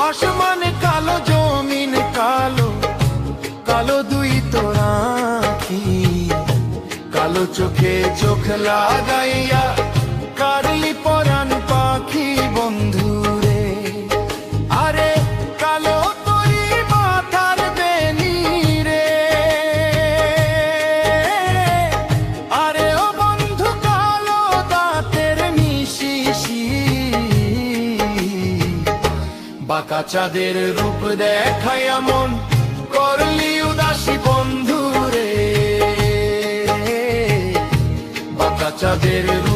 আসমানে কালো, জমিন কালো, কালো দুই তোর আঁখি, কালো চোখে চোখ লাগাইয়া কারলি পরাণ পাখি বন্ধুরে। আরে কালো তুই মাথার বেনি রে, আরে ও বন্ধু কালো দাঁতের মিশিশি, বাঁকা চাঁদের রূপ দেখাইয়া মন করলি উদাসী বন্ধুরে। বাঁকা চাঁদের রূপ